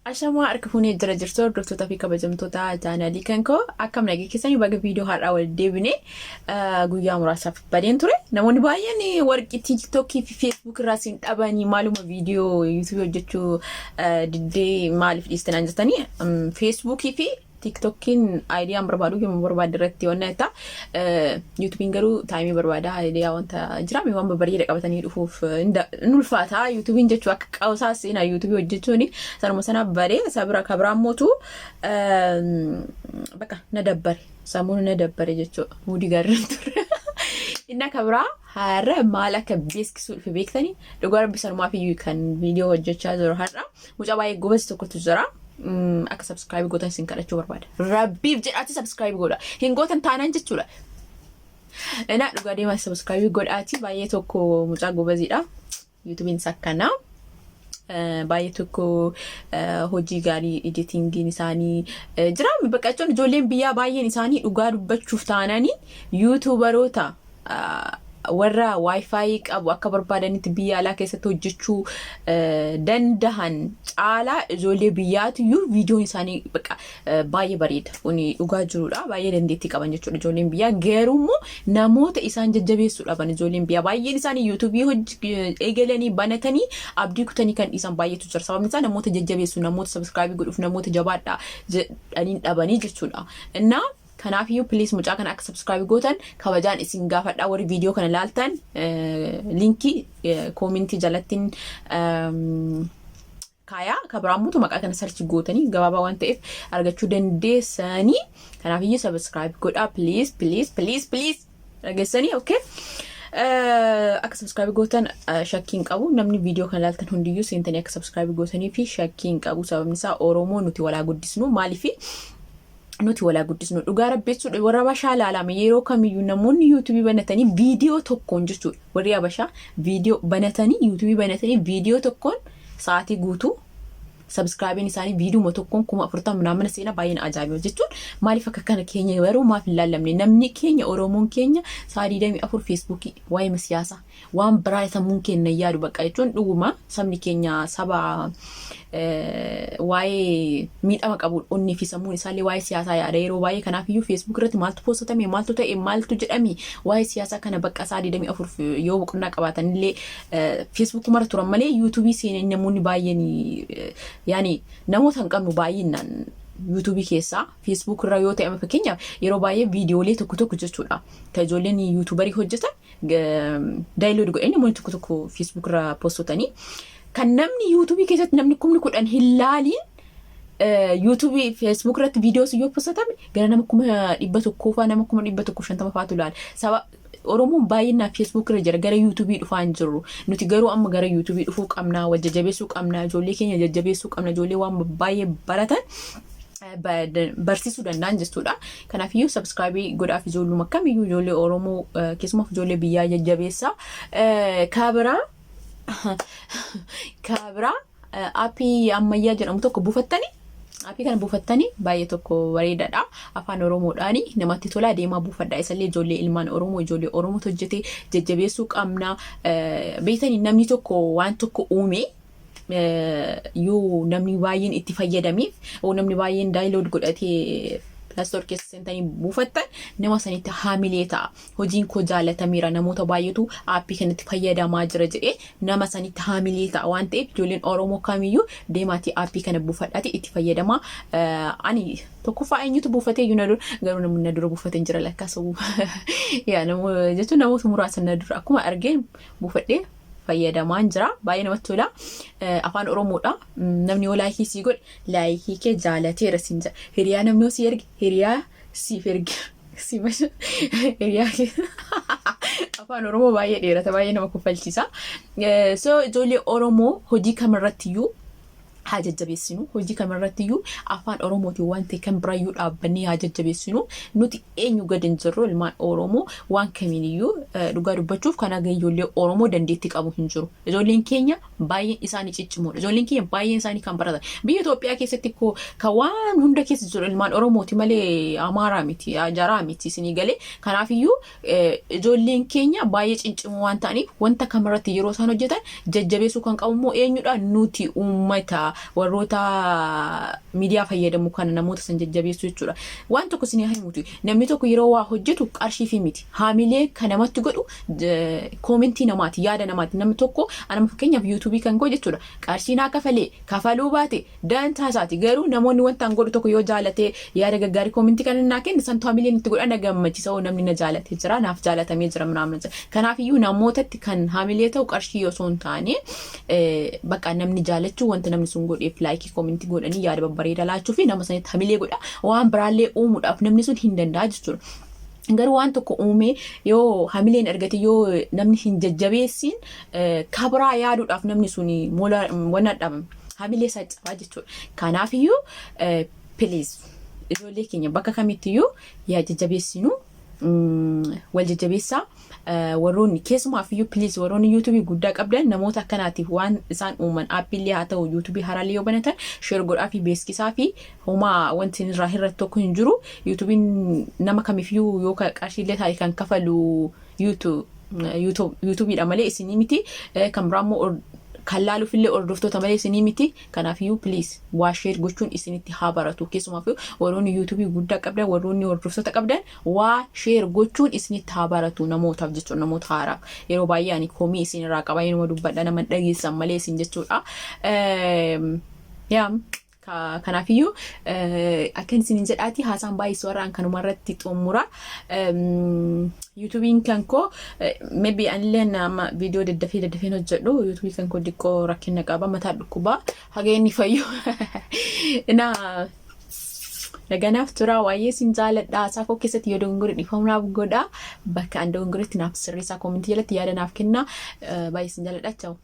Ashamaa harka fuunee jira jirtu hordoftoota fi kabajamtoota chaanalii kan koo akkam nagee keessanii baga viidiyoo har'aa wal deebine guyyaa muraasaaf badeen ture. Namoonni baay'een warqii tiiktookii fi feesbuuk irraa siin dhabanii maaluma viidiyoo yuutuubii hojjechuu diddee maaliif dhiistan jettanii feesbuukii fi TikTokin idea barbaadu yommuu barbaadu irratti waan ta'e YouTubein garuu taayimii barbaada idea wanta jiraame waan bareeda qabatanii dhufuuf nulfaata YouTubein jechuu akka qawsaa seenaa YouTube hojjechuuni sanuma sana bare sabira kabraan mootu bakka na dabbare samuun na dabbare jechuu mudi garran ture inna kabraa har'a maal akka beeksisuu dhufe beektanii dhugaa rabbi sanumaa fi kan viidiyoo hojjechaa jiru har'a mucaa baay'ee gobeessa tokkotu jira. Akka subscribe gootan sin kadhachuu barbaada. Rabbiif jedhaati subscribe godha. Hin gootan taanaan jechuudha. Ena dhugaa deemaa subscribe godhaati baay'ee tokko mucaa gobaziidha. YouTubein sakkana. Baay'ee tokko hojii gaarii editingiin isaanii jira. Baqachoon ijoolleen biyyaa baay'een isaanii dhugaa dubbachuuf taananii YouTuberoota warra wifi qabu akka barbaadanitti biyya alaa keessatti hojjechuu dandahan caalaa ijoollee biyyaatiyyuu viidiyoon isaanii baay'ee bareeda kuni dhugaa jirudha baay'ee dandeettii qaban jechuudha ijoolleen biyyaa garuummoo namoota isaan jajjabeessuu dhaban ijoolleen biyyaa baay'een isaanii yuutuubii eegalanii banatanii abdii kutanii kan dhiisan baay'eetu jira sababni isaa namoota jajjabeessuu namoota subscribe godhuuf namoota jabaadhaa jedhanii dhabanii jechuudha innaa kanaafiyyu please mucaa kana akka subscribe gootan kabajaan isin gaafadhaa warri viidiyoo kana laaltan linkii commentii jalattiin kaayaa kabraamutu maqaa kana search gootanii gabaabaa waan ta'eef argachuu dandeessanii kanaafiyyu subscribe godhaa please dhageessanii okay akka subscribe gootan shakkiin qabu namni viidiyoo kana laaltan hundiyyuu seentanii akka subscribe gootanii fi shakkiin qabu sababni isaa Oromoo nuti walaa guddisnu maaliifi nuti walaa guddisnu dhugaa rabbeessuudha warra Habashaa laalame yeroo kamiyyuu namoonni YouTube banatanii viidiyoo tokkoon jechuudha warri Habashaa viidiyoo banatanii YouTube banatanii viidiyoo tokkoon sa'aatii guutuu subscribe isaanii viidiyoo tokkoon 40 naamna seenaa baay'een ajaa'iba jechuun maaliif akka kana keenya yeroo maaf ilaallamne namni keenya Oromoon keenya sa'aatii 24 Facebook waa'ee siyaasaa waan biraa sammuun keenya yaadu bakka jechuun dhuguma sabni keenya saba waa'ee miidhama qabu onni fi sammuun isaallee waa'ee siyaasaa yaada yeroo baay'ee kanaafiyyu Facebook irratti maaltu postatame maaltu ta'e maaltu jedhame waa'ee siyaasaa kana bakka sa'aatii 24 yoo boqonnaa qabaatanillee Facebook mara turan malee YouTube seenan namoonni baay'een yaani namoota hin qabnu baay'inaan YouTube keessaa Facebook irra yoo ta'e fakkeenyaaf yeroo baay'ee viidiyoolee tokko jechuudha kan ijoolleen YouTuberii hojjetan download godhanii namoonni tokko Facebook irra postotanii kan namni YouTube keessatti namni 10,000 hin laaliin YouTube Facebook irratti viidiyoos yoo postatan gara nama 100,000 faa nama 150 faatu laala sababa Oromoon baay'inaan Facebook irra jira gara YouTube dhufaa hin jirru nuti garuu amma gara YouTube dhufuu qabna wajjabeessuu qabna ijoollee keenya jajjabeessuu qabna ijoollee waan baay'ee baratan barsiisuu danda'an jechuudha kanaafiyyu subscribe godhaaf ijoolluma kamiyyuu ijoollee Oromoo keessumaa ijoollee biyyaa jajjabeessa kabra appii ammayyaa jedhamu tokko buufattanii appii kana buufattanii baay'ee tokko bareedaadha afaan Oromoodhaani namatti tola deemaa buufadhaa isallee ijoollee ilmaan Oromoo ijoollee Oromoo hojjetee jajjabeessuu qabna beektanii namni tokko waan tokko uume yoo namni baay'een itti fayyadameef oo namni baay'een download godhatee Store keessa seentanii buufattan nama sanitti haamilee ta'a hojiin koo jaalatameera namoota baay'eetu appii kanatti fayyadamaa jira jedhee nama sanitti haamilee ta'a waan ta'eef ijoolleen Oromoo kamiyyuu deemaatii appii kana buufadhaati itti fayyadamaa ani tokkoffaa eenyutu buufatee iyyuu garuu namni dura buufatee jira lakkaasuu yaa namoota jechuun namoota muraasa na dura akkuma argeen buufadhee fayyadamaan jira baay'ee namatti tola afaan Oromoodha namni yoo laayikii si godhe laayikii kee jaalateera sin jira hiriyaa namni si erge hiriyaa siif erge si masha hiriyaa kee afaan Oromoo baay'ee dheerata baay'ee nama kuffalchiisa so ijoollee Oromoo hojii kamirrattiyyuu haa jajjabeessinu hojii kamirrattiyyuu afaan Oromootiin waan ta'e kan biraayyuu dhaabbannee haa jajjabeessinu nuti eenyu gad hin jirru ilmaan Oromoo waan kamiiniyyuu dhugaa dubbachuuf kan aga ijoollee Oromoo dandeettii qabu hin jiru ijoolleen keenya baay'een isaanii ciccimoodha ijoolleen keenya baay'een isaanii kan baratan biyya Itoophiyaa keessatti kan waan hunda keessa jiru ilmaan Oromooti malee Amaaraa miti Jaraa miti isinii galee kanaafiyyuu ijoolleen keenya baay'ee cincimoo waan ta'aniif wanta kamirratti yeroo isaan hojjetan jajjabeessuu kan qabu immoo eenyudha nuti uummata warroota miidiyaa fayyadamu kana namoota san jajjabeessu jechuudha. Waan tokko isin himuuti. Namni tokko yeroo waa hojjetu qarshii fi miti. Haamilee kan namatti godhu koomentii namaati, yaada namaati. Namni tokko anama fakkeenyaaf yuutuubii kan godhu jechuudha. Qarshii naa kafaluu baate dantaa isaati. Garuu namoonni wanta an godhu tokko yoo jaalate yaada gaggaarii koomentii kan naa kenna san haamileen itti godhan gammachiisa. Oo namni na jaalate jira, naaf jaalatamee jira muraamna. Kanaaf iyyuu namootatti kan haamilee ta'u qarshii osoo hin taane bakka namni jaalachuu wanta namni sun godheef laayikii koomentii godhanii yaada babbareedaa laachuu fi nama sanitti haamilee godha waan biraallee uumuudhaaf namni sun hin danda'a jechuudha. Garuu waan tokko uumee yoo haamileen argate yoo namni hin jajjabeessin kabraa yaaduudhaaf namni sun wana dhabame haamilee isaa cabaa jechuudha. Kanaaf iyyuu please ijoollee keenya bakka kamittiyuu yaa jajjabeessinu wal jajjabeessaa. Warroonni keessumaaf iyyuu please warroonni yuutuubii guddaa qabdan namoota akkanaatiif waan isaan uuman aappiillee haa ta'u yuutuubii haraalee yoo banatan sheer godhaa fi beeksisaa fi homaa wanti irraa hirratti tokko hin jiru. Yuutuubiin nama kamiifuu yoo qarshiillee taa'e kan kafalu yuutuubiidha malee isinii miti. Kan biraammoo kan laaluufillee hordoftoota malee isinii miti. Kanaaf iyyuu please waa sheer gochuun isinitti haa baratu. Keessumaaf warroonni yuutuubii guddaa qabdan warroonni hordoftoota qabdan waa sheer gochuun isinitti haa baratu namootaaf jechuudha. Namoota haaraaf yeroo baay'ee ani koomii isin irraa qaba yeroo dubbadha nama dhageessan malee isin jechuudha. Kanaaf iyyuu akkan isin jedhaati haasaan baay'ee warraan kanuma irratti xumura. YouTubein kan koo maybe anillee nama viidiyoo daddafee hojjedhu YouTubein kan koo diqqoo rakkina qaba mataa dhukkubaa haga inni fayyu naganaaf tura waa'ee sin jaaladha. Saafoo keessatti yoo dogongora dhiifamunaaf godha bakka an dogongoritti naaf sirreessaa koomentii jalatti yaada naaf kenna. Baay'ee sin jaaladha. Ciao.